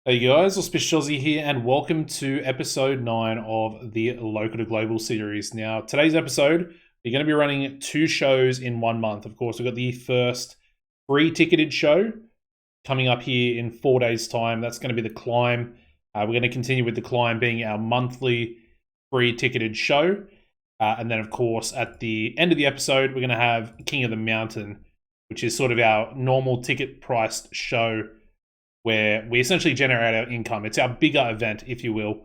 Hey guys, AuspiciousAussie here, and welcome to episode 9 of the Local to Global series. Now, today's episode, we're going to be running 2 shows in 1 month. Of course, we've got the first free ticketed show coming up here in 4 days' time. That's going to be the Climb. We're going to continue with the Climb being our monthly free ticketed show. And then, of course, at the end of the episode, we're going to have King of the Mountain, which is sort of our normal ticket priced show where we essentially generate our income. It's our bigger event, if you will,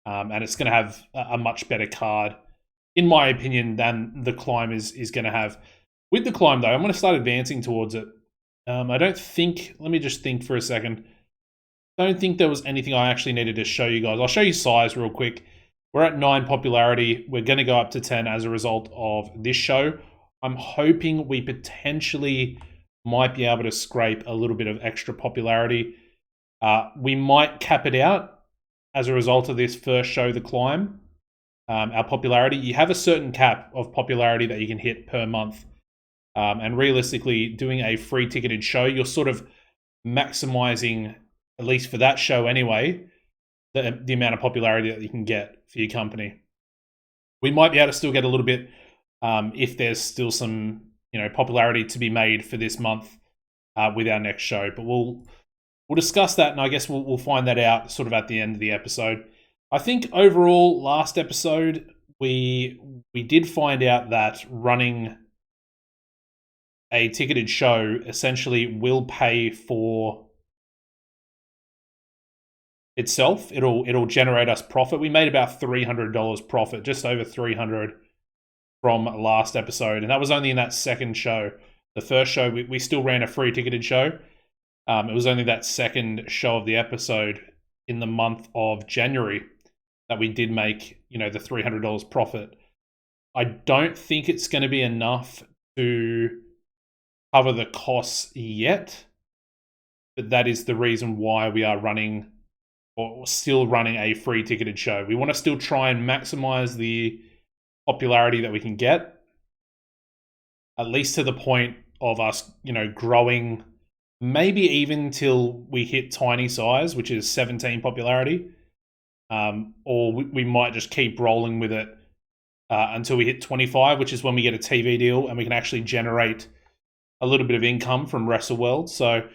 and it's going to have a much better card, in my opinion, than the Climb is going to have. With the Climb, though, I'm going to start advancing towards it. I don't think, let me just think for a second. I don't think there was anything I actually needed to show you guys. I'll show you size real quick. We're at 9 popularity. We're going to go up to 10 as a result of this show. I'm hoping we potentially might be able to scrape a little bit of extra popularity. We might cap it out as a result of this first show, The Climb. Our popularity, you have a certain cap of popularity that you can hit per month. And realistically, doing a free ticketed show, you're sort of maximizing, at least for that show anyway, the amount of popularity that you can get for your company. We might be able to still get a little bit if there's still some popularity to be made for this month with our next show. But we'll discuss that, and I guess we'll find that out sort of at the end of the episode. I think overall, last episode, we did find out that running a ticketed show essentially will pay for itself. It'll generate us profit. We made about $300 profit, just over 300 from last episode, and that was only in that second show. The first show, we still ran a free ticketed show. It was only that second show of the episode in the month of January that we did make, the $300 profit. I don't think it's going to be enough to cover the costs yet, but that is the reason why we are running or still running a free ticketed show. We want to still try and maximize the popularity that we can get, at least to the point of us, growing maybe even till we hit tiny size, which is 17 popularity, or we might just keep rolling with it until we hit 25, which is when we get a TV deal and we can actually generate a little bit of income from WrestleWorld. So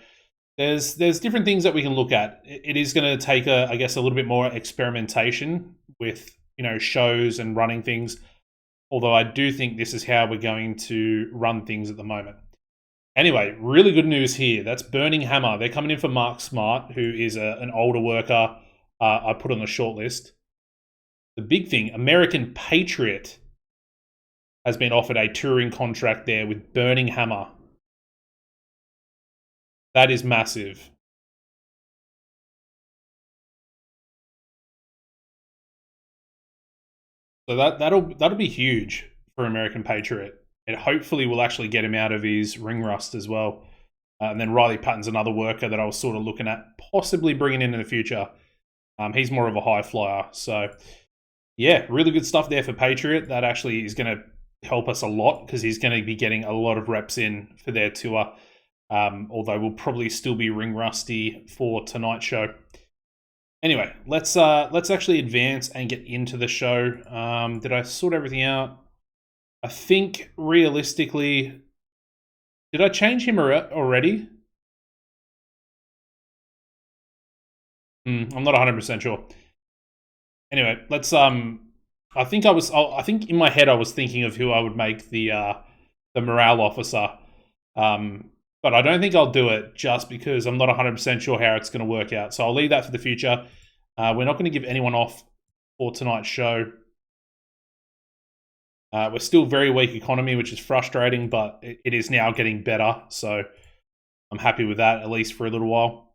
there's different things that we can look at. It is going to take a little bit more experimentation with shows and running things, although I do think this is how we're going to run things at the moment. Anyway, really good news here. That's Burning Hammer. They're coming in for Mark Smart, who is an older worker I put on the short list. The big thing, American Patriot has been offered a touring contract there with Burning Hammer. That is massive. So that'll be huge for American Patriot. It hopefully will actually get him out of his ring rust as well. And then Riley Patton's another worker that I was sort of looking at possibly bringing in the future. He's more of a high flyer. So, yeah, really good stuff there for Patriot. That actually is going to help us a lot because he's going to be getting a lot of reps in for their tour. Although we'll probably still be ring rusty for tonight's show. Anyway, let's actually advance and get into the show. Did I sort everything out? I think realistically, did I change him already? I'm not 100% sure. Anyway, let's I think in my head I was thinking of who I would make the morale officer. But I don't think I'll do it just because I'm not 100% sure how it's going to work out. So I'll leave that for the future. We're not going to give anyone off for tonight's show. We're still very weak economy, which is frustrating, but it is now getting better. So I'm happy with that, at least for a little while.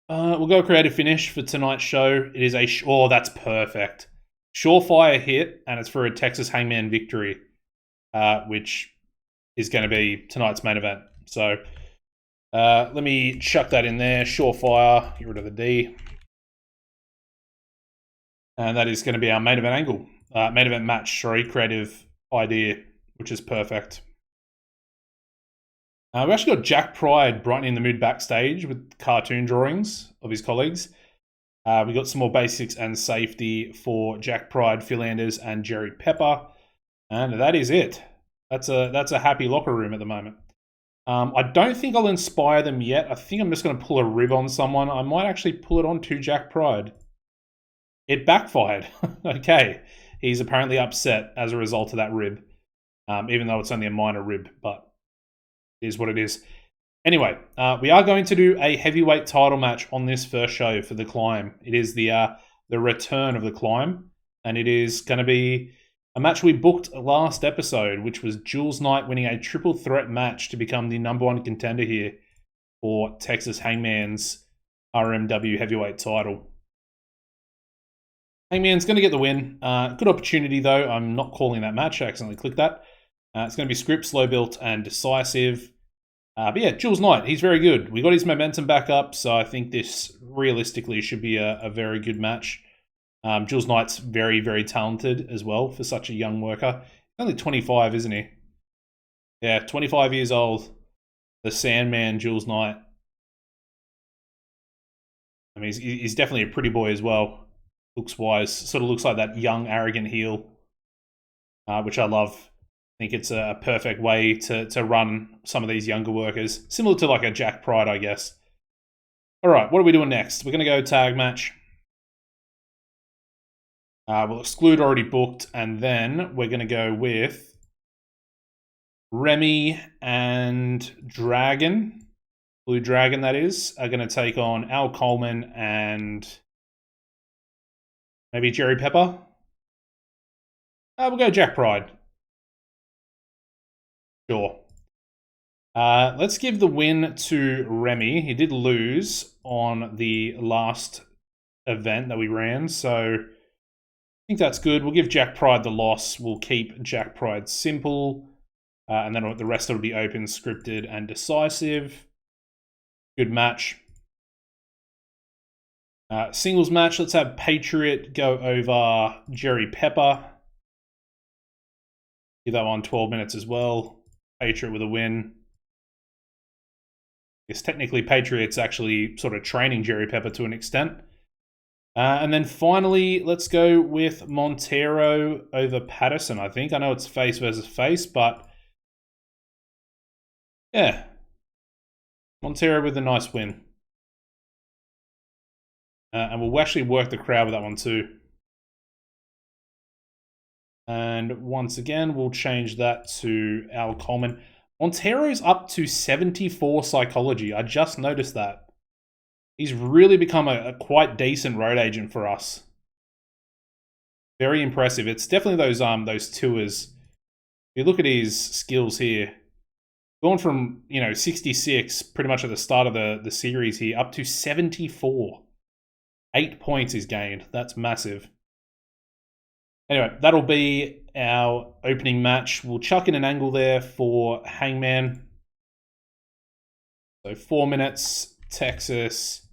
We'll go creative finish for tonight's show. It is that's perfect. Surefire hit, and it's for a Texas Hangman victory, which is going to be tonight's main event. So let me chuck that in there. Surefire, get rid of the D. And that is going to be our main event angle. Main event match, creative idea, which is perfect. We actually got Jack Pride brightening the mood backstage with cartoon drawings of his colleagues. We got some more basics and safety for Jack Pride, Phil Anders, and Jerry Pepper. And that is it. That's a happy locker room at the moment. I don't think I'll inspire them yet. I think I'm just going to pull a rib on someone. I might actually pull it on to Jack Pride. It backfired. Okay. He's apparently upset as a result of that rib. Even though it's only a minor rib, but it is what it is. Anyway, we are going to do a heavyweight title match on this first show for the Climb. It is the return of the Climb, and it is going to be a match we booked last episode, which was Jules Knight winning a triple threat match to become the #1 contender here for Texas Hangman's RMW heavyweight title. Hangman's going to get the win. Good opportunity, though. I'm not calling that match. I accidentally clicked that. It's going to be script, slow built, and decisive. But yeah, Jules Knight, he's very good. We got his momentum back up, so I think this realistically should be a very good match. Jules Knight's very, very talented as well for such a young worker. He's only 25, isn't he? Yeah, 25 years old. The Sandman, Jules Knight. I mean, he's definitely a pretty boy as well. Looks-wise, sort of looks like that young, arrogant heel, which I love. I think it's a perfect way to run some of these younger workers. Similar to like a Jack Pride, I guess. All right, what are we doing next? We're going to go tag match. We'll exclude already booked, and then we're going to go with Remy and Dragon. Blue Dragon, that is, are going to take on Al Coleman and maybe Jerry Pepper. We'll go Jack Pride. Sure. Let's give the win to Remy. He did lose on the last event that we ran, so I think that's good. We'll give Jack Pride the loss. We'll keep Jack Pride simple, and then the rest will be open, scripted, and decisive. Good match. Singles match, let's have Patriot go over Jerry Pepper. Give that one 12 minutes as well. Patriot with a win. Yes, technically Patriot's actually sort of training Jerry Pepper to an extent. And then finally, let's go with Montero over Patterson, I think. I know it's face versus face, but yeah. Montero with a nice win. And we'll actually work the crowd with that one too. And once again, we'll change that to Al Coleman. Montero's up to 74 psychology. I just noticed that. He's really become a quite decent road agent for us. Very impressive. It's definitely those tours. If you look at his skills here, going from 66 pretty much at the start of the series here up to 74. 8 points he's gained. That's massive. Anyway, that'll be our opening match. We'll chuck in an angle there for Hangman. So 4 minutes, Texas,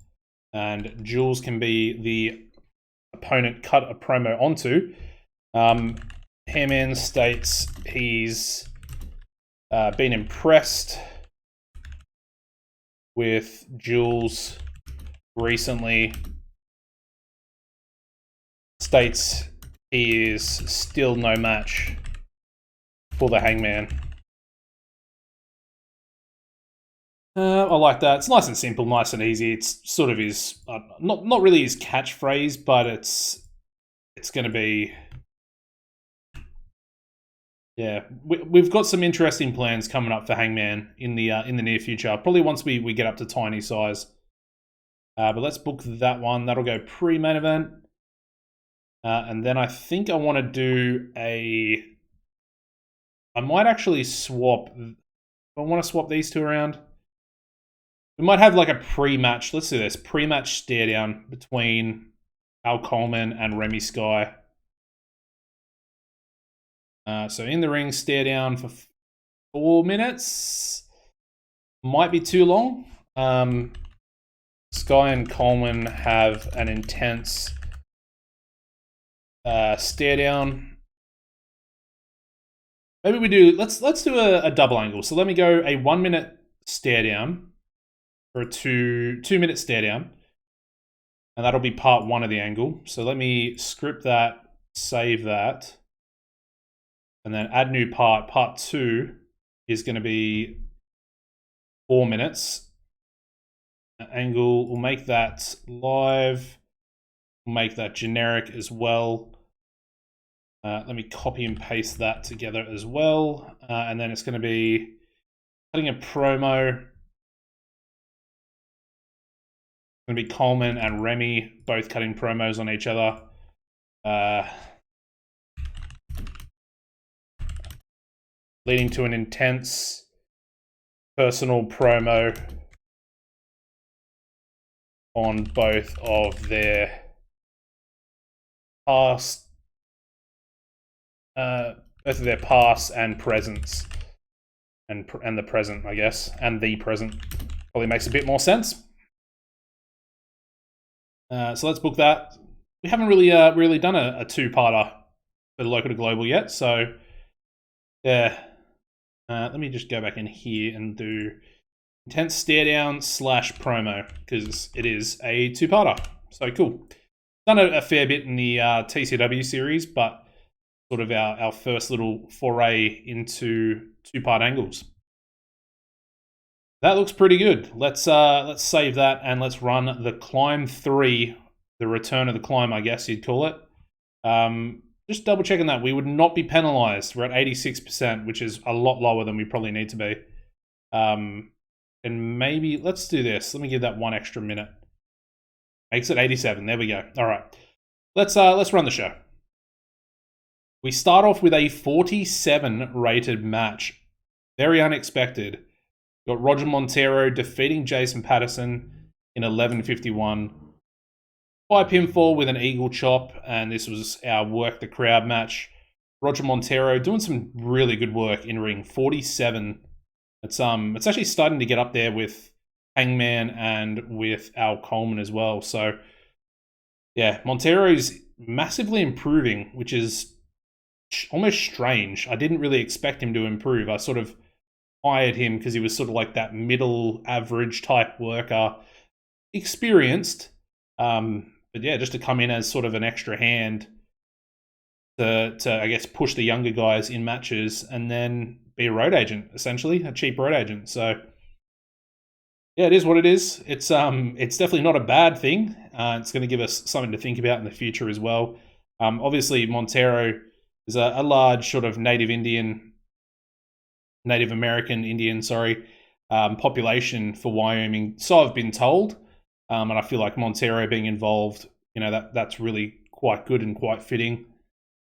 and Jules can be the opponent cut a promo onto. Hangman states he's been impressed with Jules recently. States he is still no match for the Hangman. I like that. It's nice and simple, nice and easy. It's sort of his, not really his catchphrase, but it's going to be. Yeah, we've got some interesting plans coming up for Hangman in the near future. Probably once we get up to tiny size. But let's book that one. That'll go pre-main event. And then I think I want to do I might actually swap. I want to swap these two around. We might have like a pre-match. Let's do this. Pre-match stare down between Al Coleman and Remy Sky. So in the ring, stare down for 4 minutes. Might be too long. Sky and Coleman have an intense stare down. Maybe we do. Let's do a double angle. So let me go a 1 minute stare down, for a 2-minute stare down. And that'll be part 1 of the angle. So let me script that, save that, and then add new part. Part 2 is going to be 4 minutes. Angle, we'll make that live. We'll make that generic as well. Let me copy and paste that together as well. And then it's going to be cutting a promo. It's going to be Coleman and Remy both cutting promos on each other. Leading to an intense personal promo on both of their past and presents, and the present, I guess, and the present probably makes a bit more sense. So let's book that. We haven't really done a 2-parter for the local to global yet, so yeah. Let me just go back in here and do intense stare down / promo, because it is a 2-parter. So cool. Done a fair bit in the TCW series, but sort of our first little foray into 2-part angles. That looks pretty good. Let's save that and let's run the Climb 3, the return of the climb, I guess you'd call it. Just double checking that we would not be penalized. We're at 86%, which is a lot lower than we probably need to be. And maybe let's do this. Let me give that 1 extra minute. Makes it 87. There we go. All right. Let's run the show. We start off with a 47 rated match. Very unexpected. Got Roger Montero defeating Jason Patterson in 11:51. By pinfall with an eagle chop, and this was our work the crowd match. Roger Montero doing some really good work in ring. 47. It's actually starting to get up there with Hangman and with Al Coleman as well. So yeah, Montero's massively improving, which is almost strange. I didn't really expect him to improve. I sort of hired him because he was sort of like that middle average type worker, experienced. But yeah, just to come in as sort of an extra hand to I guess push the younger guys in matches and then be a road agent, essentially, a cheap road agent. So yeah, it is what it is. It's definitely not a bad thing. It's going to give us something to think about in the future as well. Obviously, Montero is a large sort of Native American Indian, population for Wyoming. So I've been told. And I feel like Montero being involved, that's really quite good and quite fitting.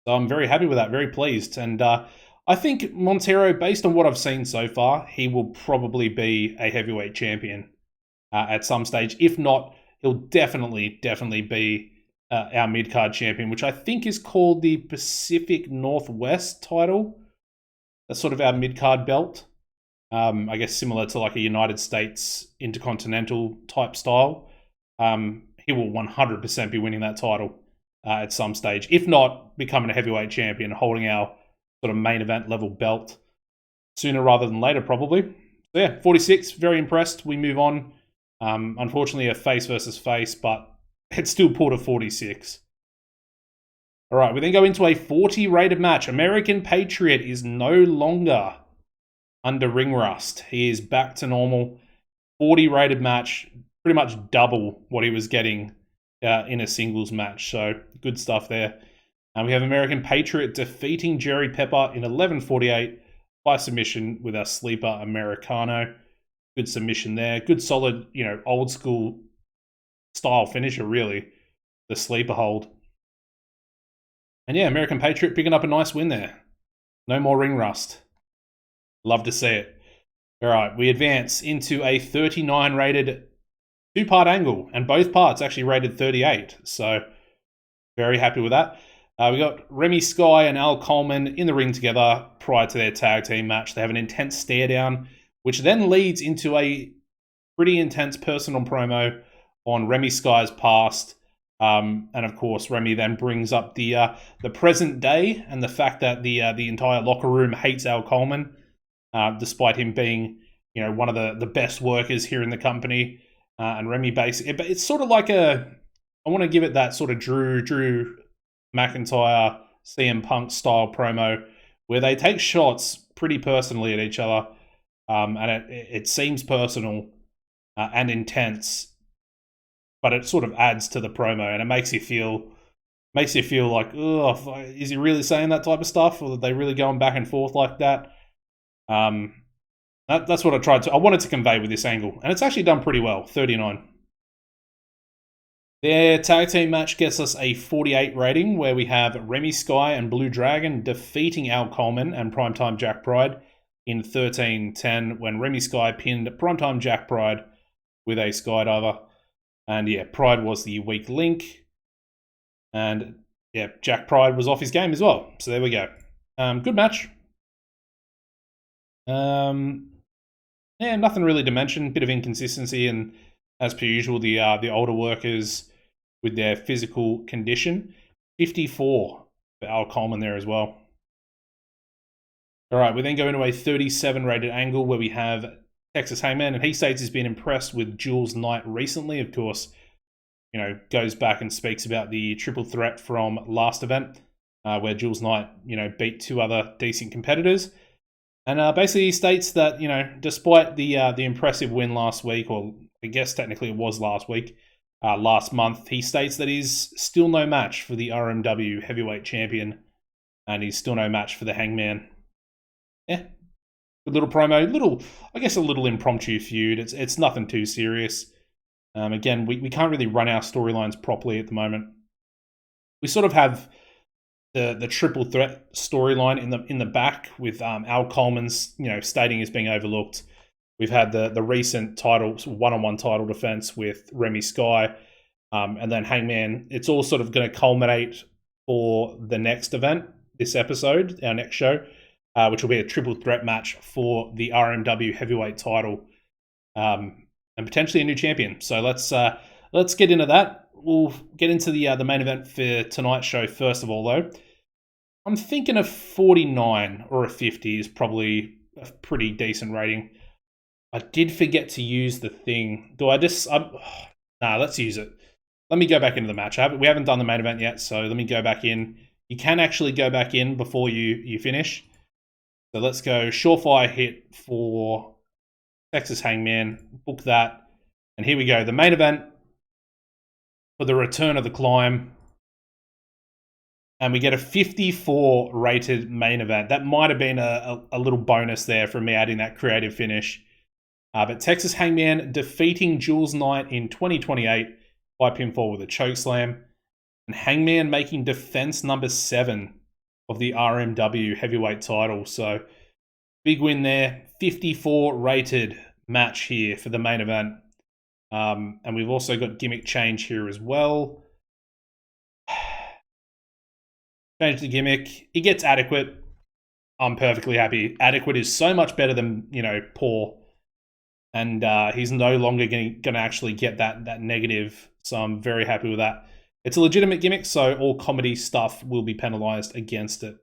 So I'm very happy with that, very pleased. And I think Montero, based on what I've seen so far, he will probably be a heavyweight champion at some stage. If not, he'll definitely be our mid-card champion, which I think is called the Pacific Northwest title. That's sort of our mid-card belt. I guess similar to like a United States Intercontinental type style. He will 100% be winning that title at some stage. If not, becoming a heavyweight champion, holding our sort of main event level belt sooner rather than later, probably. So yeah, 46, very impressed. We move on. Unfortunately, a face versus face, but it's still pulled a 46. All right, we then go into a 40 rated match. American Patriot is no longer under ring rust. He is back to normal. 40 rated match, pretty much double what he was getting in a singles match. So good stuff there. And we have American Patriot defeating Jerry Pepper in 11:48 by submission with our sleeper Americano. Good submission there. Good solid, old school style finisher, really. The sleeper hold. And yeah, American Patriot picking up a nice win there. No more ring rust. Love to see it. All right, we advance into a 39 rated 2-part angle, and both parts actually rated 38. So very happy with that. We got Remy Sky and Al Coleman in the ring together prior to their tag team match. They have an intense stare down, which then leads into a pretty intense personal promo on Remy Sky's past. And of course, Remy then brings up the present day and the fact that the entire locker room hates Al Coleman, despite him being you know, one of the best workers here in the company. And Remy but it's sort of like I want to give it that sort of Drew McIntyre, CM Punk style promo where they take shots pretty personally at each other. And it seems personal and intense, but it sort of adds to the promo and it makes you feel like, oh, is he really saying that type of stuff, or are they really going back and forth like that? That's what I wanted to convey with this angle, and it's actually done pretty well. 39. Their tag team match gets us a 48 rating, where we have Remy Sky and Blue Dragon defeating Al Coleman and Primetime Jack Pride in 13-10, when Remy Sky pinned Primetime Jack Pride with a skydiver. And yeah, Pride was the weak link. And yeah, Jack Pride was off his game as well. So there we go. Good match. Yeah, nothing really to mention. Bit of inconsistency, and as per usual, the older workers with their physical condition. 54 for Al Coleman there as well. All right, we then go into a 37 rated angle where we have Texas Hangman, and he states he's been impressed with Jules Knight recently. Of course, you know, goes back and speaks about the triple threat from last event, where Jules Knight, you know, beat two other decent competitors. And basically he states that, you know, despite the impressive win last week, or I guess technically it was last week, last month, he states that he's still no match for the RMW heavyweight champion, and he's still no match for the Hangman. Yeah, good little promo, I guess a little impromptu feud. It's nothing too serious. Again, we can't really run our storylines properly at the moment. We sort of have the triple threat storyline in the back with Al Coleman's, you know, stating he's being overlooked. We've had the recent title one-on-one title defense with Remy Sky, and then Hangman. It's all sort of going to culminate for the next event, this episode, our next show, which will be a triple threat match for the RMW heavyweight title, and potentially a new champion. So let's get into that. We'll get into the main event for tonight's show first of all, though. I'm thinking a 49 or a 50 is probably a pretty decent rating. I did forget to use the thing. Do I just... nah, let's use it. Let me go back into the match. We haven't done the main event yet, so let me go back in. You can actually go back in before you finish. So let's go surefire hit for Texas Hangman. Book that. And here we go. The main event for the return of the climb. And we get a 54 rated main event. That might have been a little bonus there from me adding that creative finish. But Texas Hangman defeating Jules Knight in 2028 by pinfall with a chokeslam. And Hangman making defense number 7 of the RMW heavyweight title. So big win there. 54 rated match here for the main event. And we've also got gimmick change here as well. Change the gimmick. He gets adequate. I'm perfectly happy. Adequate is so much better than, you know, poor. And he's no longer going to actually get that negative. So I'm very happy with that. It's a legitimate gimmick, so all comedy stuff will be penalized against it,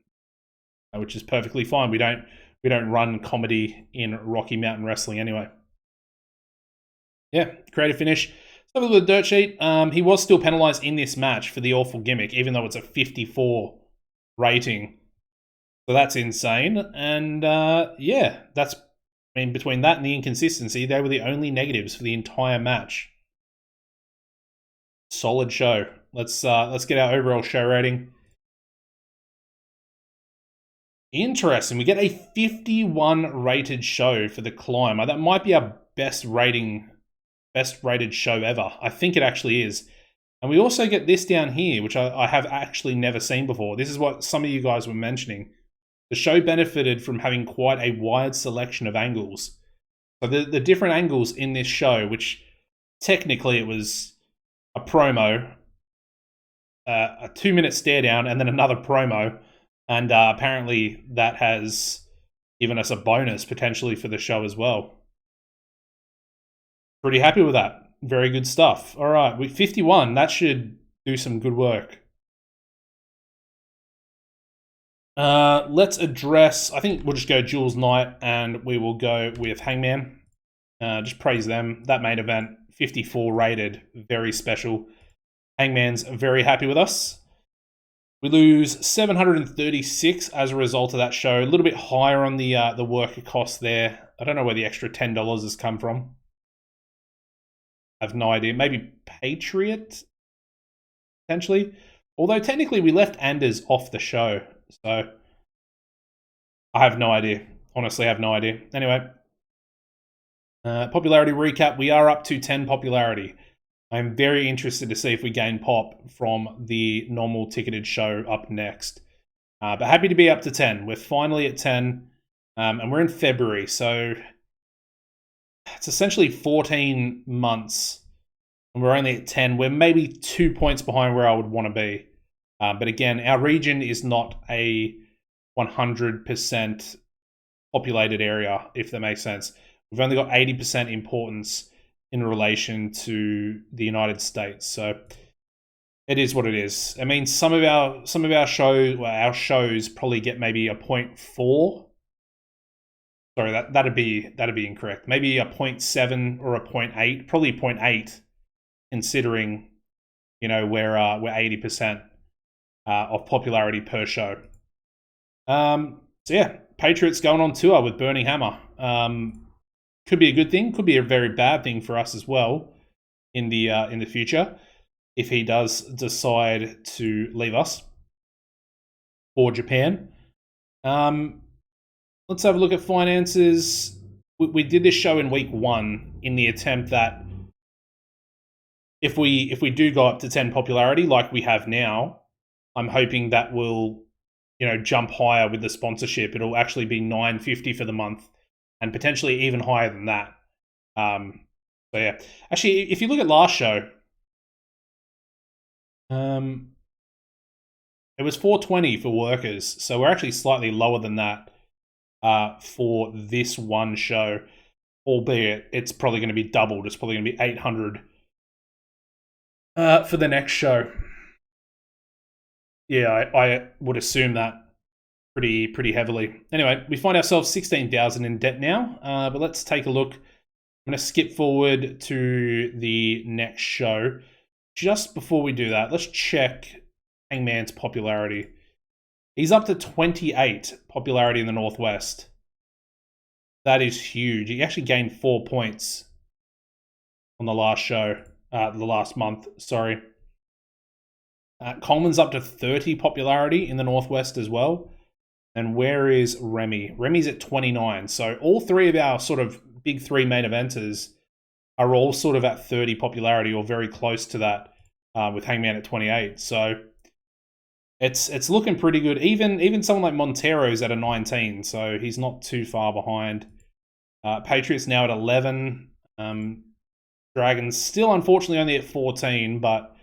which is perfectly fine. We don't run comedy in Rocky Mountain Wrestling anyway. Yeah, creative finish. So with the dirt sheet, he was still penalized in this match for the awful gimmick, even though it's a 54 rating. So that's insane. And yeah, between that and the inconsistency, they were the only negatives for the entire match. Solid show. Let's get our overall show rating. Interesting. We get a 51 rated show for the climb. That might be our best rated show ever. I think it actually is. And we also get this down here, which I have actually never seen before. This is what some of you guys were mentioning. The show benefited from having quite a wide selection of angles. So the different angles in this show, which technically it was a promo, a 2-minute stare down, and then another promo. And apparently that has given us a bonus potentially for the show as well. Pretty happy with that. Very good stuff. All right, with 51, that should do some good work. Let's address, I think we'll just go Jules Knight and we will go with Hangman. Just praise them. That main event, 54 rated, very special. Hangman's very happy with us. We lose 736 as a result of that show. A little bit higher on the worker cost there. I don't know where the extra $10 has come from. I have no idea. Maybe Patriot, potentially. Although technically we left Anders off the show. So I have no idea. Honestly, I have no idea. Anyway, popularity recap. We are up to 10 popularity. I'm very interested to see if we gain pop from the normal ticketed show up next. But happy to be up to 10. We're finally at 10. And we're in February. So it's essentially 14 months. And we're only at 10. We're maybe 2 points behind where I would want to be. But again, our region is not a 100% populated area, if that makes sense. We've only got 80% importance in relation to the United States. So it is what it is. I mean, some of our shows probably get maybe a 0.4. Sorry, that'd be incorrect. Maybe a 0.7 or a 0.8, probably 0.8, considering we're 80% of popularity per show. So yeah, Patriots going on tour with Burning Hammer. Could be a good thing. Could be a very bad thing for us as well in the future if he does decide to leave us for Japan. Let's have a look at finances. We did this show in week 1 in the attempt that if we do go up to 10 popularity like we have now, I'm hoping that will jump higher with the sponsorship. It'll actually be $9.50 for the month. And potentially even higher than that. So yeah, actually, if you look at last show, it was $4.20 for workers, so we're actually slightly lower than that for this one show. Albeit it's probably going to be doubled. It's probably going to be $800 for the next show. Yeah, I would assume that. Pretty heavily. Anyway, we find ourselves 16,000 in debt now, but let's take a look. I'm going to skip forward to the next show. Just before we do that, let's check Hangman's popularity. He's up to 28 popularity in the Northwest. That is huge. He actually gained 4 points on the last show, the last month, sorry. Coleman's up to 30 popularity in the Northwest as well. And where is Remy? Remy's at 29. So all three of our sort of big 3 main eventers are all sort of at 30 popularity or very close to that, with Hangman at 28. So it's looking pretty good. Even someone like Montero's at a 19, so he's not too far behind. Patriots now at 11. Dragon's still unfortunately only at 14, but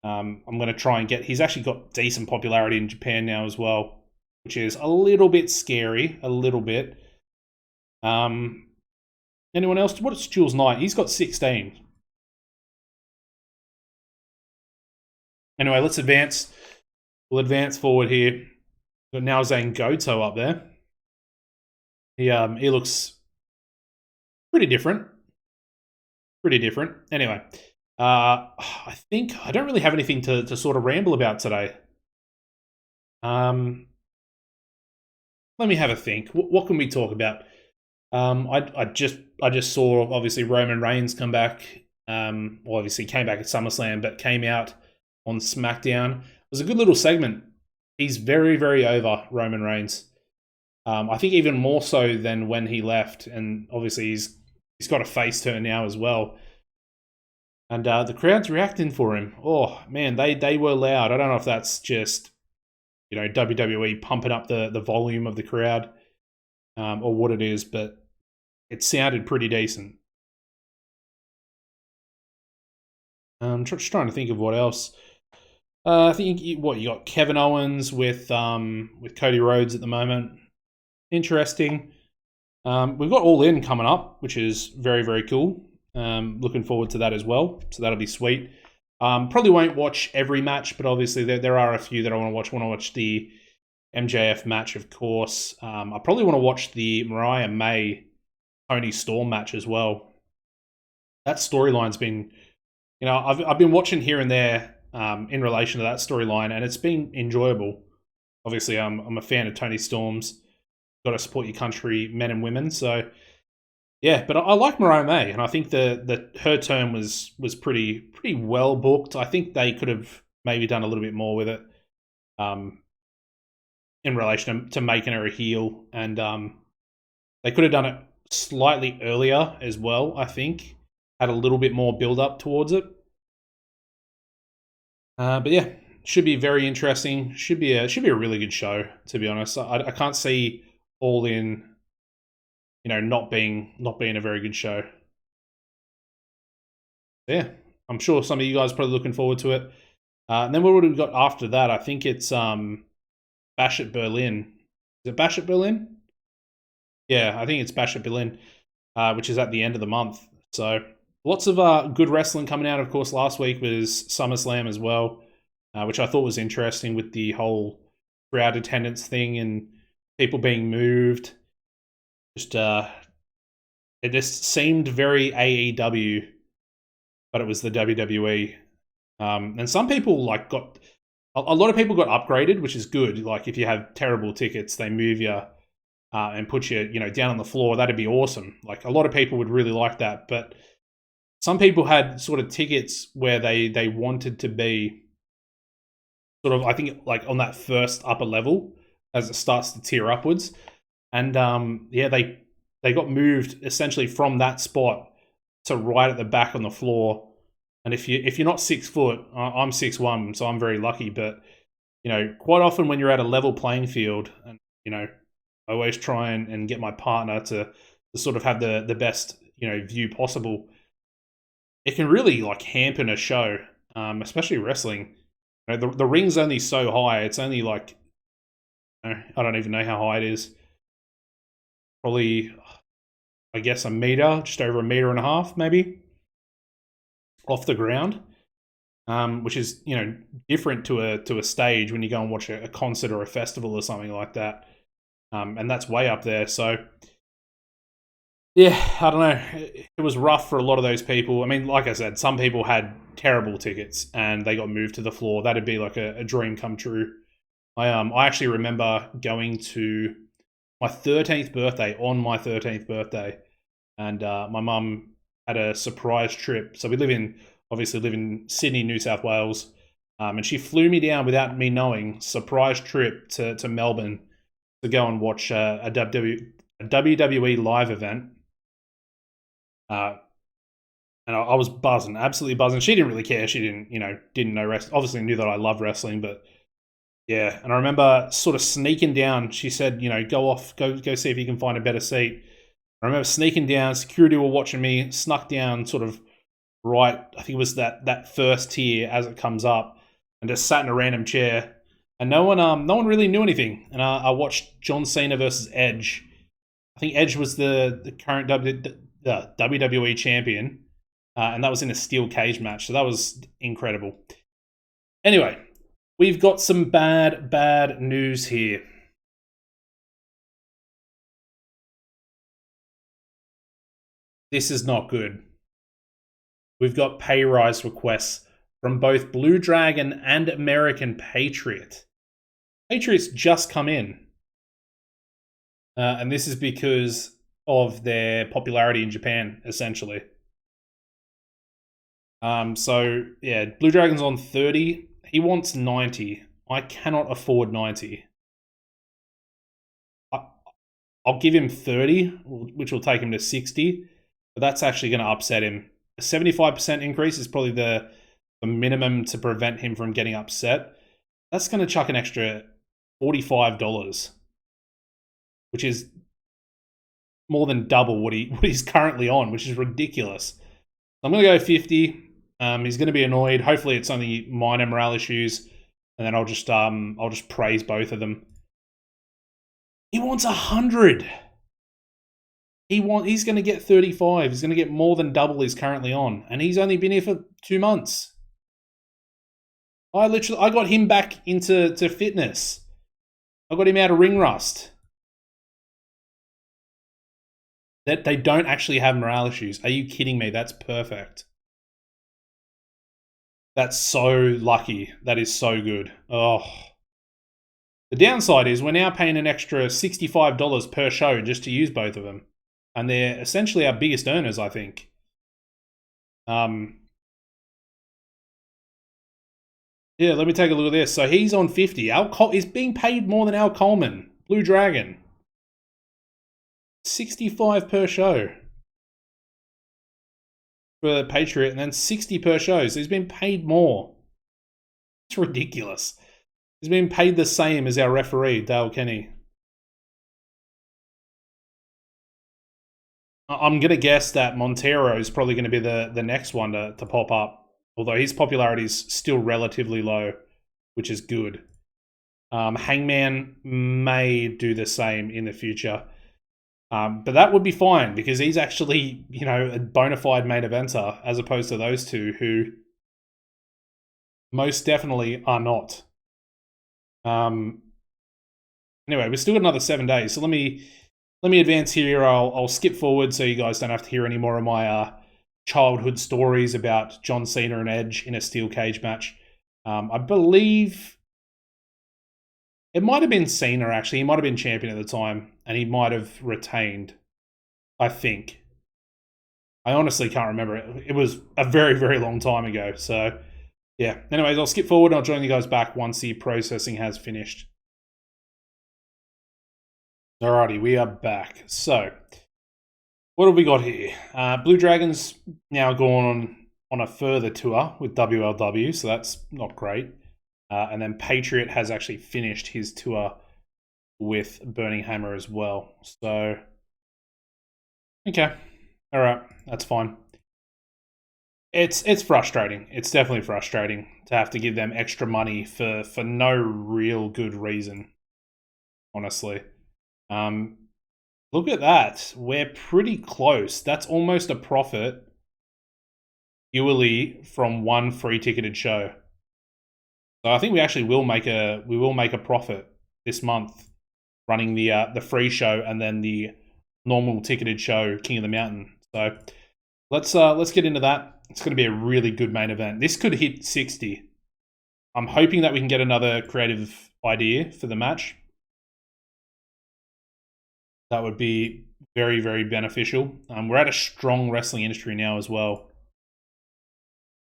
I'm going to try and get... He's actually got decent popularity in Japan now as well, which is a little bit scary, a little bit. Anyone else? What's Jules Knight? He's got 16. Anyway, let's advance. We'll advance forward here. Got now Zane Goto up there. He looks pretty different. Pretty different. Anyway, I think I don't really have anything to sort of ramble about today. Let me have a think. What can we talk about? I just saw obviously Roman Reigns come back. Well, obviously came back at SummerSlam, but came out on SmackDown. It was a good little segment. He's very, very over, Roman Reigns. I think even more so than when he left, and obviously he's got a face turn now as well. And the crowd's reacting for him. Oh man, they were loud. I don't know if that's just WWE pumping up the volume of the crowd, or what it is, but it sounded pretty decent. I'm just trying to think of what else. I think you got Kevin Owens with Cody Rhodes at the moment. Interesting. We've got All In coming up, which is very, very cool. Looking forward to that as well. So that'll be sweet. Probably won't watch every match, but obviously there are a few that I want to watch. I want to watch the MJF match, of course. I probably want to watch the Mariah May Tony Storm match as well. That storyline's been, I've been watching here and there in relation to that storyline, and it's been enjoyable. Obviously, I'm a fan of Tony Storm's. Got to support your country, men and women. So yeah, but I like Mariah May, and I think the her term was pretty well booked. I think they could have maybe done a little bit more with it, in relation to making her a heel, and they could have done it slightly earlier as well. I think had a little bit more build up towards it. But yeah, should be very interesting. Should be a really good show, to be honest. I can't see All In, not being a very good show. Yeah, I'm sure some of you guys are probably looking forward to it. And then what would we got after that? I think it's Bash at Berlin. Is it Bash at Berlin? Yeah, I think it's Bash at Berlin, which is at the end of the month. So lots of good wrestling coming out. Of course, last week was SummerSlam as well, which I thought was interesting with the whole crowd attendance thing and people being moved. It just seemed very AEW, but it was the WWE. And some people got a lot of people got upgraded, which is good. Like if you have terrible tickets, they move you and put you down on the floor. That'd be awesome. Like a lot of people would really like that, but some people had sort of tickets where they wanted to be sort of, I think, like on that first upper level as it starts to tier upwards. And yeah, they got moved essentially from that spot to right at the back on the floor. And if you're not 6 foot, I'm 6'1", so I'm very lucky. But quite often when you're at a level playing field, and I always try and get my partner to sort of have the best view possible. It can really hamper a show, especially wrestling. The ring's only so high. It's only I don't even know how high it is. Probably, I guess, a meter, just over 1.5 meters, maybe, off the ground. Which is different to a stage when you go and watch a concert or a festival or something like that. And that's way up there. So yeah, I don't know. It was rough for a lot of those people. I mean, like I said, some people had terrible tickets and they got moved to the floor. That'd be like a dream come true. I actually remember going to my 13th birthday, and my mum had a surprise trip. So we obviously live in Sydney, New South Wales, and she flew me down without me knowing, surprise trip to Melbourne to go and watch a WWE live event. And I was buzzing, absolutely buzzing. She didn't really care. She didn't know wrestling. Obviously knew that I love wrestling, but yeah. And I remember sort of sneaking down. She said, go see if you can find a better seat. I remember sneaking down. Security were watching me. Snuck down, sort of right. I think it was that first tier as it comes up, and just sat in a random chair. And no one really knew anything. And I watched John Cena versus Edge. I think Edge was the current WWE champion, and that was in a steel cage match. So that was incredible. Anyway, we've got some bad news here. This is not good. We've got pay rise requests from both Blue Dragon and American Patriot. Patriot's just come in. And this is because of their popularity in Japan, essentially. So, yeah, Blue Dragon's on 30. He wants 90. I cannot afford 90. I'll give him 30, which will take him to 60. But that's actually going to upset him. A 75% increase is probably the minimum to prevent him from getting upset. That's going to chuck an extra $45, which is more than double what he's currently on, which is ridiculous. I'm going to go 50. He's going to be annoyed. Hopefully, it's only minor morale issues, and then I'll just praise both of them. He wants 100. He's going to get 35. He's going to get more than double he's currently on, and he's only been here for 2 months. I got him back into fitness. I got him out of ring rust. That they don't actually have morale issues. Are you kidding me? That's perfect. That's so lucky. That is so good. Oh. The downside is we're now paying an extra $65 per show just to use both of them. And they're essentially our biggest earners, I think. Yeah, let me take a look at this. So he's on 50. He's being paid more than Al Coleman. Blue Dragon. 65 per show. For Patriot, and then 60 per show. So he's been paid more. It's ridiculous. He's been paid the same as our referee, Dale Kenny. I'm going to guess that Montero is probably going to be the next one to pop up. Although his popularity is still relatively low, which is good. Hangman may do the same in the future. But that would be fine because he's actually, a bona fide main eventer as opposed to those two who most definitely are not. Anyway, we've still got another 7 days. So let me advance here. I'll skip forward so you guys don't have to hear any more of my childhood stories about John Cena and Edge in a steel cage match. I believe it might have been Cena, actually. He might have been champion at the time, and he might have retained, I think. I honestly can't remember. It was a very, very long time ago. So, yeah. Anyways, I'll skip forward and I'll join you guys back once the processing has finished. Alrighty, we are back. So, what have we got here? Blue Dragon's now gone on a further tour with WLW, so that's not great. And then Patriot has actually finished his tour with Burning Hammer as well. So, okay. All right, that's fine. It's frustrating. It's definitely frustrating to have to give them extra money for no real good reason, honestly. Look at that. We're pretty close. That's almost a profit purely from one free ticketed show. So I think we actually will make a profit this month running the free show and then the normal ticketed show, King of the Mountain. So let's get into that. It's going to be a really good main event. This could hit 60. I'm hoping that we can get another creative idea for the match. That would be very, very beneficial. We're at a strong wrestling industry now as well.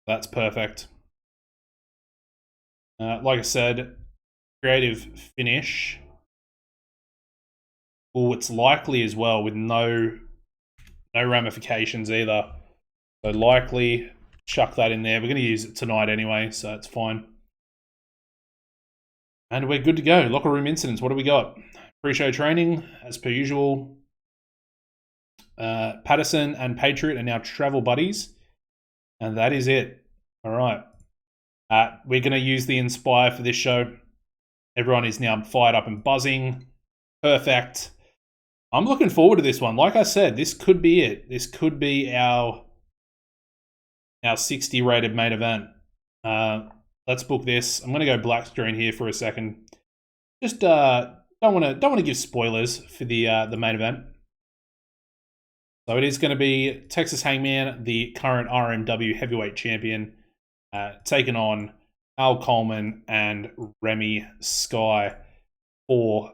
That's perfect. Like I said, creative finish. Oh, it's likely as well with no ramifications either. So likely, chuck that in there. We're going to use it tonight anyway, so it's fine. And we're good to go. Locker room incidents. What do we got? Pre-show training, as per usual. Patterson and Patriot are now travel buddies. And that is it. All right. We're going to use the Inspire for this show. Everyone is now fired up and buzzing. Perfect. I'm looking forward to this one. Like I said, this could be it. This could be our 60 rated main event. Let's book this. I'm going to go black screen here for a second. Just don't want to give spoilers for the main event. So it is going to be Texas Hangman, the current RMW heavyweight champion, taking on Al Coleman and Remy Sky for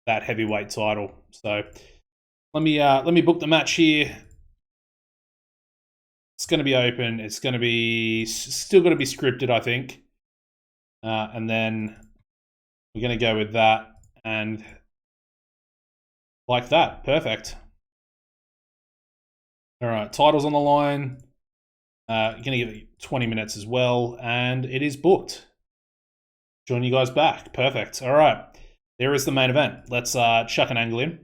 that heavyweight title. So let me book the match here. It's going to be open. It's going to be still going to be scripted, I think. And then we're going to go with that and like that. Perfect. All right, titles on the line. Going to give it 20 minutes as well, and it is booked. Join you guys back. Perfect. All right, there is the main event. Let's chuck an angle in.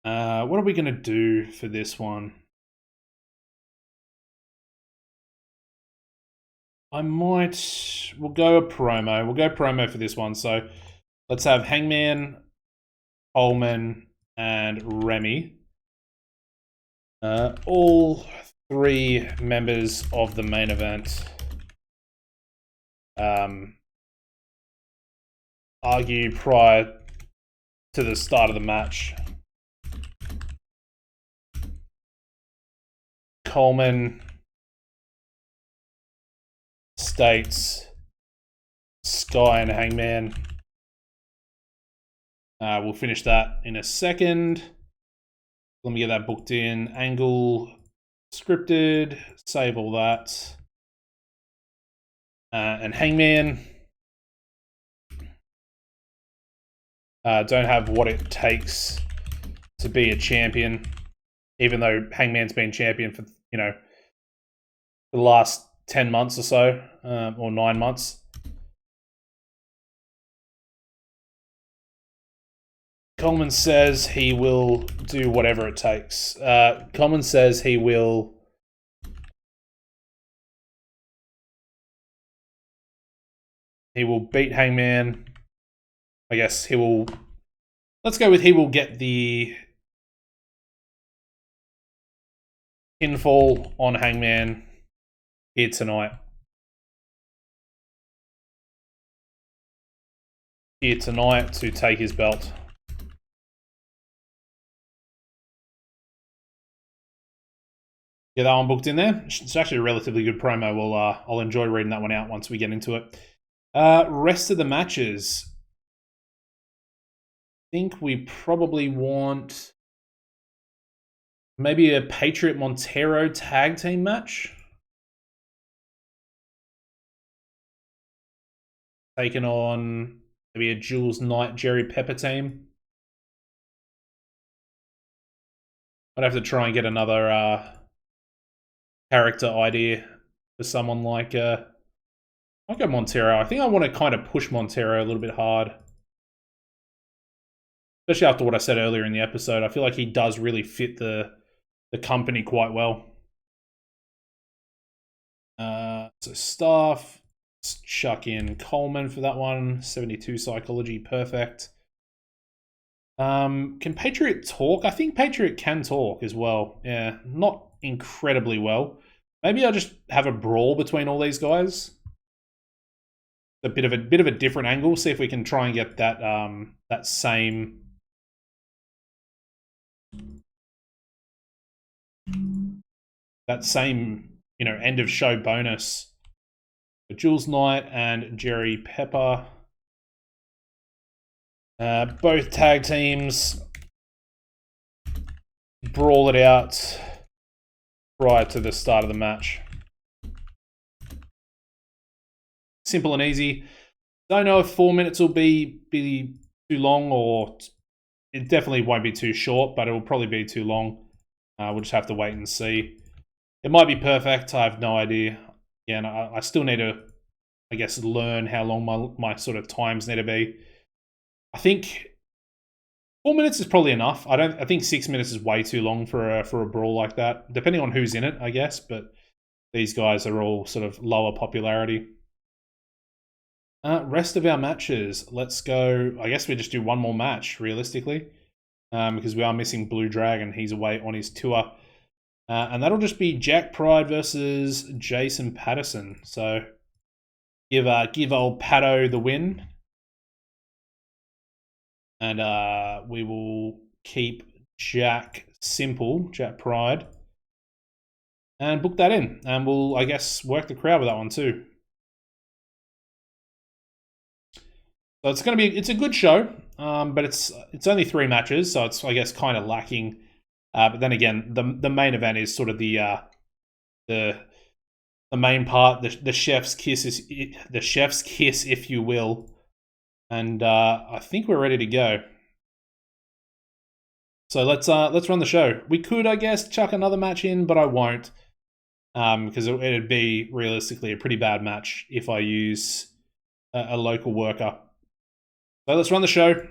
What are we going to do for this one? We'll go a promo. We'll go promo for this one. So let's have Hangman, Coleman, and Remy. All three members of the main event argue prior to the start of the match. Coleman states Sky and Hangman. We'll finish that in a second. Let me get that booked in. Angle scripted. Save all that. And Hangman. Don't have what it takes to be a champion, even though Hangman's been champion for, you know, the last 10 months or so, or 9 months. Coleman says he will do whatever it takes. Coleman says he will beat Hangman. I guess he will. Let's go with he will get the pinfall on Hangman here tonight. Here tonight to take his belt. Get that one booked in there. It's actually a relatively good promo. I'll enjoy reading that one out once we get into it. Rest of the matches. I think we probably want maybe a Patriot Montero tag team match. Taking on maybe a Jules Knight, Jerry Pepper team. I'd have to try and get another character idea for someone like I'll go Montero. I think I want to kind of push Montero a little bit hard. Especially after what I said earlier in the episode. I feel like he does really fit the company quite well. So staff, let's chuck in Coleman for that one. 72 psychology, perfect. Can Patriot talk? I think Patriot can talk as well. Yeah, not incredibly well. Maybe I'll just have a brawl between all these guys. A bit of a different angle. See if we can try and get that that same you know, end of show bonus. So Jules Knight and Jerry Pepper. Both tag teams brawl it out prior to the start of the match. Simple and easy. Don't know if 4 minutes will be too long, or it definitely won't be too short, but it will probably be too long. We'll just have to wait and see. It might be perfect. I have no idea. Yeah, and I still need to, I guess, learn how long my sort of times need to be. I think 4 minutes is probably enough. I think 6 minutes is way too long for a brawl like that, depending on who's in it, I guess. But these guys are all sort of lower popularity. Rest of our matches. Let's go. I guess we just do one more match, realistically, because we are missing Blue Dragon. He's away on his tour. And that'll just be Jack Pride versus Jason Patterson. So give old Pato the win. And we will keep Jack simple, Jack Pride. And book that in. And we'll, I guess, work the crowd with that one too. So it's a good show, but it's only 3 matches, so it's, I guess, kind of lacking. But then again, the main event is sort of the main part, the chef's kiss, if you will. And I think we're ready to go. So let's run the show. We could, I guess, chuck another match in, but I won't, because it'd be realistically a pretty bad match if I use a local worker. So let's run the show.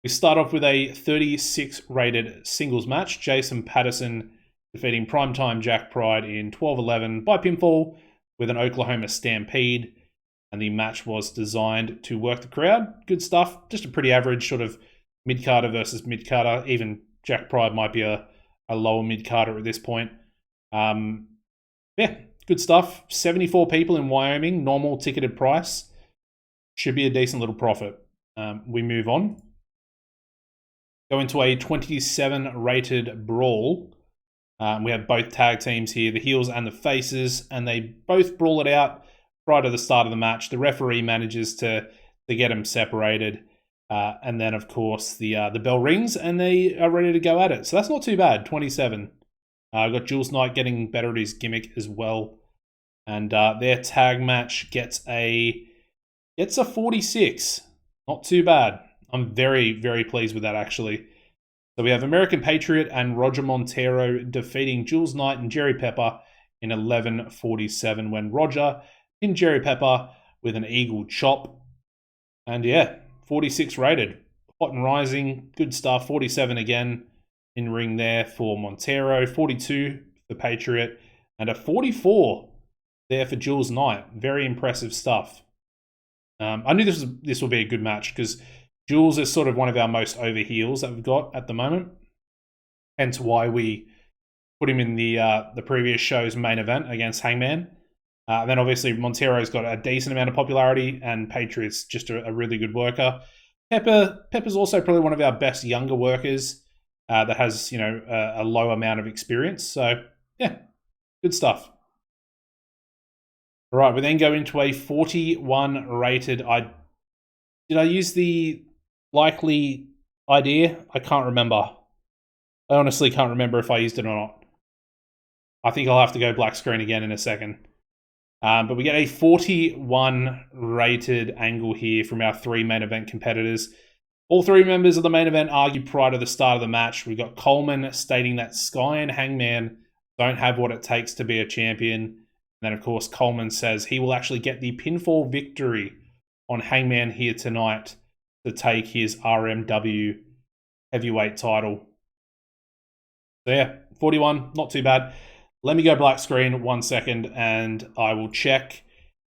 We start off with a 36 rated singles match. Jason Patterson defeating Primetime Jack Pride in 12-11 by pinfall with an Oklahoma Stampede. And the match was designed to work the crowd. Good stuff. Just a pretty average sort of mid-carder versus mid-carder. Even Jack Pride might be a lower mid-carder at this point. Yeah, good stuff. 74 people in Wyoming. Normal ticketed price. Should be a decent little profit. We move on. Go into a 27 rated brawl. We have both tag teams here, the heels and the faces, and they both brawl it out prior to the start of the match. The referee manages to get them separated. And then, of course, the bell rings and they are ready to go at it. So that's not too bad, 27. I've got Jules Knight getting better at his gimmick as well. And their tag match gets a 46. Not too bad. I'm very, very pleased with that, actually. So we have American Patriot and Roger Montero defeating Jules Knight and Jerry Pepper in 11:47 when Roger pinned Jerry Pepper with an eagle chop. And yeah, 46 rated. Hot and rising. Good stuff. 47 again in ring there for Montero. 42 for Patriot. And a 44 there for Jules Knight. Very impressive stuff. I knew this will be a good match because Jules is sort of one of our most over heels that we've got at the moment. Hence why we put him in the previous show's main event against Hangman. And then obviously Montero's got a decent amount of popularity and Patriot's just a really good worker. Pepper's also probably one of our best younger workers that has, a low amount of experience. So, yeah, good stuff. All right, we then go into a 41 rated. Did I use the likely idea? I can't remember. I honestly can't remember if I used it or not. I think I'll have to go black screen again in a second. But we get a 41 rated angle here from our 3 main event competitors. All 3 members of the main event argued prior to the start of the match. We got Coleman stating that Sky and Hangman don't have what it takes to be a champion. And then, of course, Coleman says he will actually get the pinfall victory on Hangman here tonight to take his RMW heavyweight title. So yeah, 41, not too bad. Let me go black screen 1 second and I will check.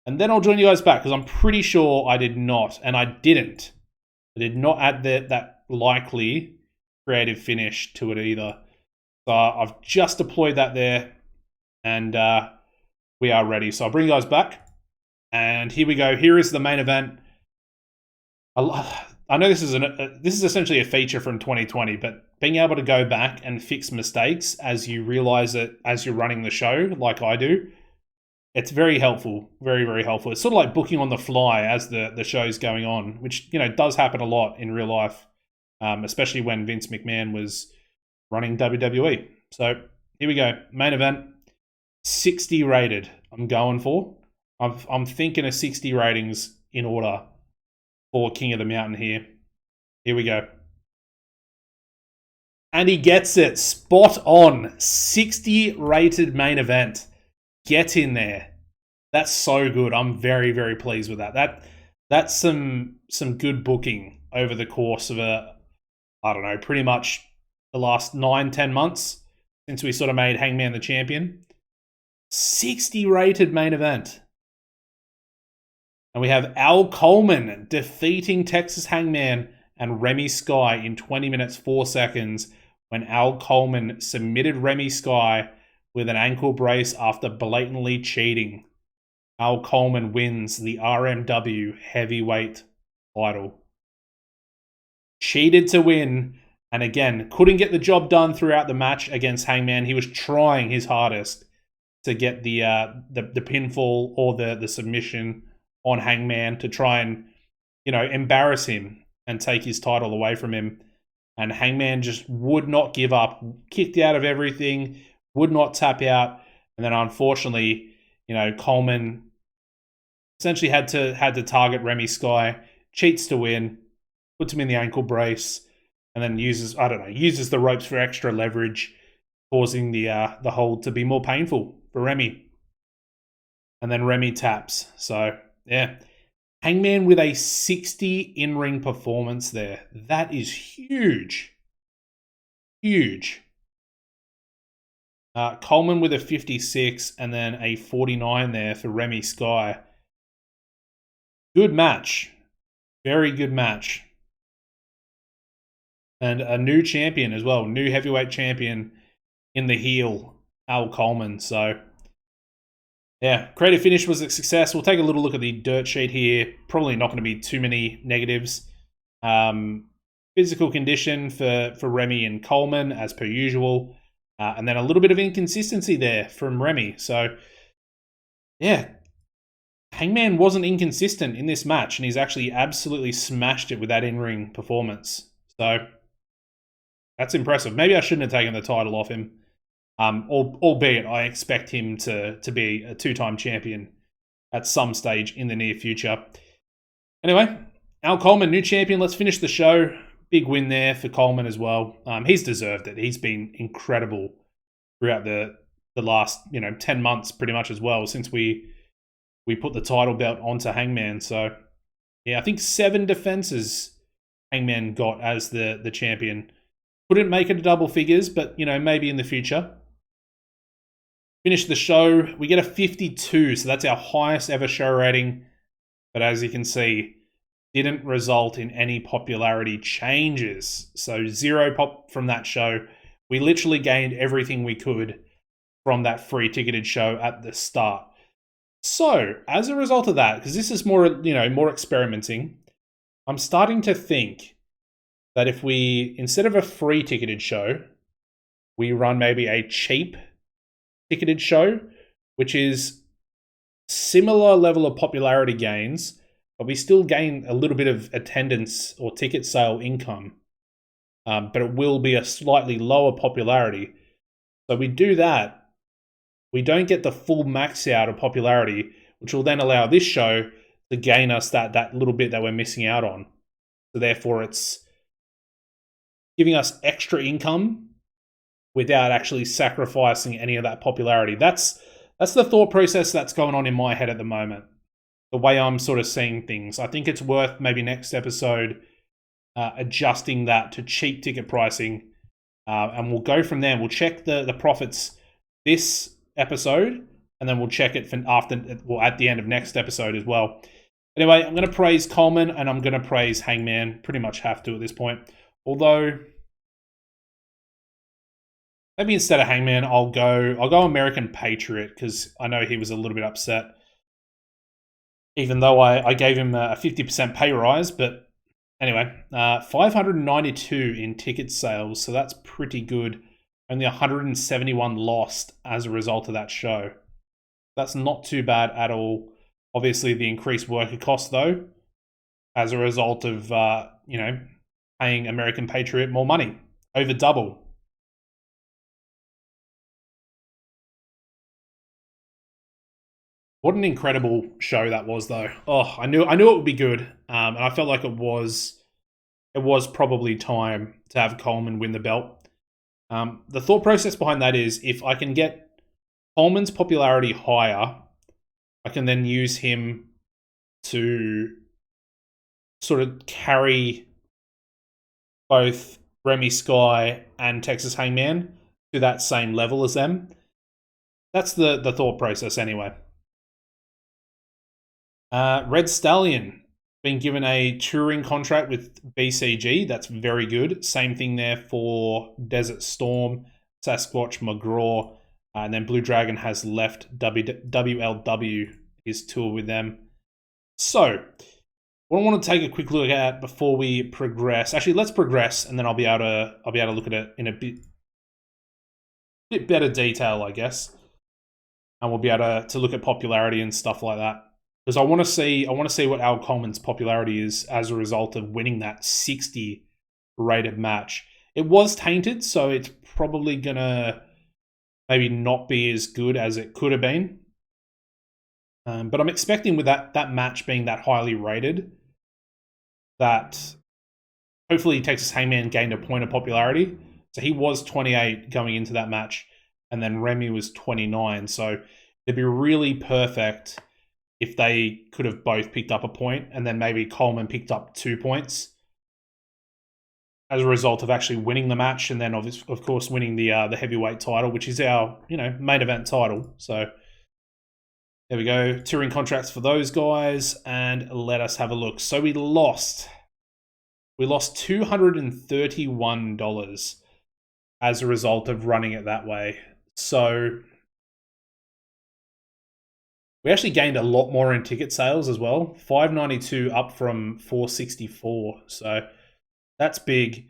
And then I'll join you guys back because I'm pretty sure I did not. And I didn't. I did not add that likely creative finish to it either. So I've just deployed that there. And we are ready. So I'll bring you guys back. And here we go. Here is the main event. I know this is essentially a feature from 2020, but being able to go back and fix mistakes as you realize it as you're running the show, like I do, it's very helpful. Very, very helpful. It's sort of like booking on the fly as the show's going on, which does happen a lot in real life, especially when Vince McMahon was running WWE. So here we go. Main event, 60 rated. I'm going for. I'm thinking of 60 ratings in order for King of the Mountain here. Here we go. And he gets it. Spot on. 60 rated main event. Get in there. That's so good. I'm very, very pleased with that. That's some good booking over the course of pretty much the last 9-10 months since we sort of made Hangman the champion. 60 rated main event. And we have Al Coleman defeating Texas Hangman and Remy Sky in 20 minutes 4 seconds when Al Coleman submitted Remy Sky with an ankle brace after blatantly cheating. Al Coleman wins the RMW heavyweight title. Cheated to win, and again, couldn't get the job done throughout the match against Hangman. He was trying his hardest to get the pinfall or the submission on Hangman to try and, embarrass him and take his title away from him. And Hangman just would not give up, kicked out of everything, would not tap out. And then unfortunately, Coleman essentially had to target Remy Sky, cheats to win, puts him in the ankle brace, and then uses the ropes for extra leverage, causing the hold to be more painful for Remy. And then Remy taps. So, yeah. Hangman with a 60 in-ring performance there. That is huge. Huge. Coleman with a 56 and then a 49 there for Remy Sky. Good match. Very good match. And a new champion as well. New heavyweight champion in the heel, Al Coleman. So, yeah, creative finish was a success. We'll take a little look at the dirt sheet here. Probably not going to be too many negatives. 50 physical condition for Remy and Coleman, as per usual. And then a little bit of inconsistency there from Remy. So, yeah, Hangman wasn't inconsistent in this match, and he's actually absolutely smashed it with that in-ring performance. So, that's impressive. Maybe I shouldn't have taken the title off him. Albeit I expect him to be a two-time champion at some stage in the near future. Anyway, Al Coleman, new champion. Let's finish the show. Big win there for Coleman as well. He's deserved it. He's been incredible throughout the last 10 months pretty much as well since we put the title belt onto Hangman. So yeah, I think 7 defenses Hangman got as the champion. Couldn't make it to double figures, but maybe in the future. Finish the show. We get a 52, so that's our highest ever show rating. But as you can see, didn't result in any popularity changes. So 0 pop from that show. We literally gained everything we could from that free ticketed show at the start. So as a result of that, because this is more experimenting, I'm starting to think that if we, instead of a free ticketed show, we run maybe a cheap ticketed show, which is similar level of popularity gains, but we still gain a little bit of attendance or ticket sale income, but it will be a slightly lower popularity. So we do that, we don't get the full max out of popularity, which will then allow this show to gain us that little bit that we're missing out on. So therefore it's giving us extra income without actually sacrificing any of that popularity. That's the thought process that's going on in my head at the moment. The way I'm sort of seeing things. I think it's worth maybe next episode adjusting that to cheap ticket pricing, and we'll go from there. We'll check the profits this episode, and then we'll check it at the end of next episode as well. Anyway, I'm going to praise Coleman and I'm going to praise Hangman. Pretty much have to at this point. Although maybe instead of Hangman, I'll go American Patriot, because I know he was a little bit upset. Even though I gave him a 50% pay rise, but anyway, 592 in ticket sales, so that's pretty good. Only 171 lost as a result of that show. That's not too bad at all. Obviously, the increased worker cost, though, as a result of paying American Patriot more money, over double. What an incredible show that was, though. Oh, I knew it would be good, and I felt like it was probably time to have Coleman win the belt. The thought process behind that is, if I can get Coleman's popularity higher, I can then use him to sort of carry both Remy Sky and Texas Hangman to that same level as them. That's the thought process anyway. Red Stallion being given a touring contract with BCG. That's very good. Same thing there for Desert Storm, Sasquatch, McGraw, and then Blue Dragon has left WLW, his tour with them. So, what I want to take a quick look at before we progress. Actually, let's progress, and then I'll be able to look at it in a bit better detail, I guess, and we'll be able to look at popularity and stuff like that. Because I want to see what Al Coleman's popularity is as a result of winning that 60 rated match. It was tainted, so it's probably gonna maybe not be as good as it could have been. But I'm expecting with that match being that highly rated, that hopefully Texas Hangman gained a point of popularity. So he was 28 going into that match, and then Remy was 29. So it'd be really perfect if they could have both picked up a point, and then maybe Coleman picked up 2 points as a result of actually winning the match, and then of course winning the heavyweight title, which is our main event title. So there we go, touring contracts for those guys, and let us have a look. So we lost $231 as a result of running it that way. So we actually gained a lot more in ticket sales as well. 592 up from 464. So That's big.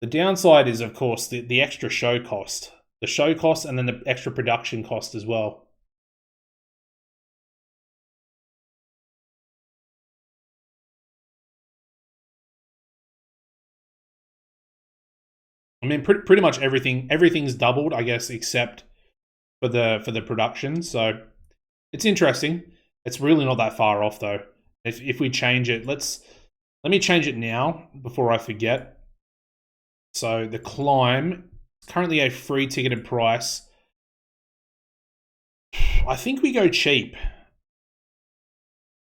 The downside is, of course, the extra show cost. The show cost and then the extra production cost as well. I mean, pretty much everything's doubled, I guess, except for the production. So it's interesting. It's really not that far off though. If we change it, let me change it now before I forget. So the climb is currently a free ticketed price. I think we go cheap.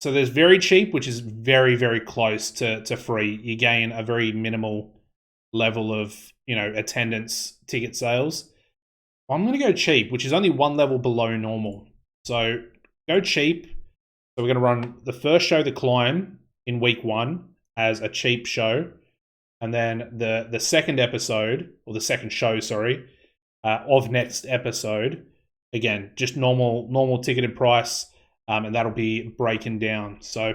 So there's very cheap, which is very, very close to free. You gain a very minimal level of, attendance ticket sales. I'm going to go cheap, which is only one level below normal. So go cheap. So we're going to run the first show, The Climb, in week 1 as a cheap show. And then the second episode, or the second show, sorry, of next episode, again, just normal ticketed price, and that'll be breaking down. So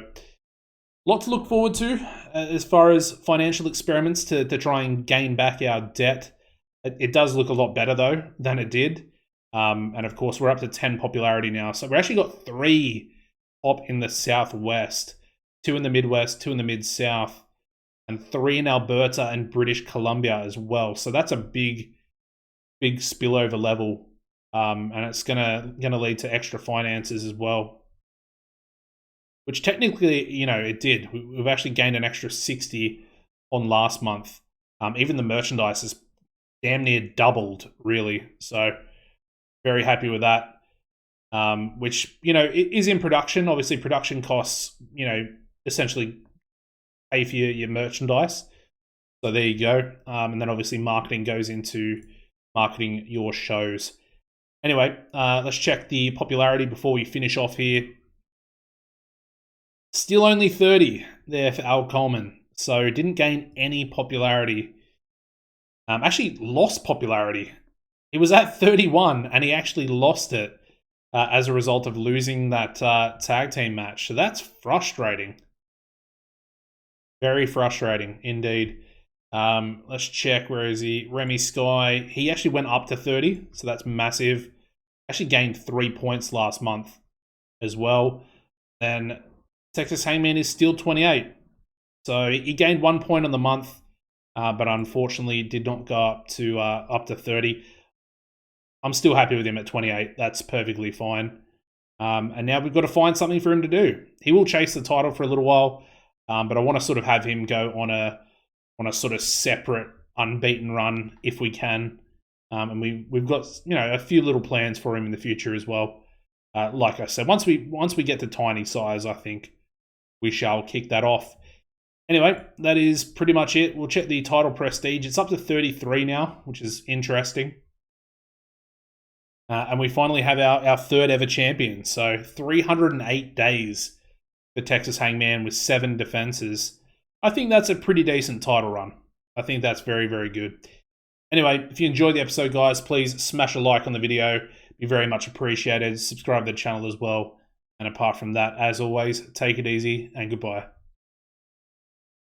a lot to look forward to as far as financial experiments to try and gain back our debt. It does look a lot better, though, than it did. And, of course, we're up to 10 popularity now. So we've actually got 3 up in the Southwest, 2 in the Midwest, 2 in the Mid-South, and 3 in Alberta and British Columbia as well. So that's a big spillover level, and it's gonna lead to extra finances as well. Which technically, it did. We've actually gained an extra 60 on last month. Even the merchandise is damn near doubled, really. So very happy with that. Which, it is in production. Obviously, production costs, essentially pay for your merchandise. So there you go. And then obviously marketing goes into marketing your shows. Anyway, let's check the popularity before we finish off here. Still only 30 there for Al Coleman. So didn't gain any popularity. Actually lost popularity. He was at 31 and he actually lost it as a result of losing that tag team match. So that's frustrating. Very frustrating indeed. Let's check. Where is he? Remy Sky. He actually went up to 30. So that's massive. Actually gained 3 points last month as well. Then Texas Hangman is still 28. So he gained 1 point on the month, but unfortunately did not go up to 30. I'm still happy with him at 28. That's perfectly fine. And now we've got to find something for him to do. He will chase the title for a little while, but I want to sort of have him go on a sort of separate unbeaten run if we can. And we've got a few little plans for him in the future as well. Like I said, once we get to tiny size, I think we shall kick that off. Anyway, that is pretty much it. We'll check the title prestige. It's up to 33 now, which is interesting. And we finally have our third ever champion. So 308 days for Texas Hangman with 7 defenses. I think that's a pretty decent title run. I think that's very, very good. Anyway, if you enjoyed the episode, guys, please smash a like on the video. It'd be very much appreciated. Subscribe to the channel as well. And apart from that, as always, take it easy and goodbye.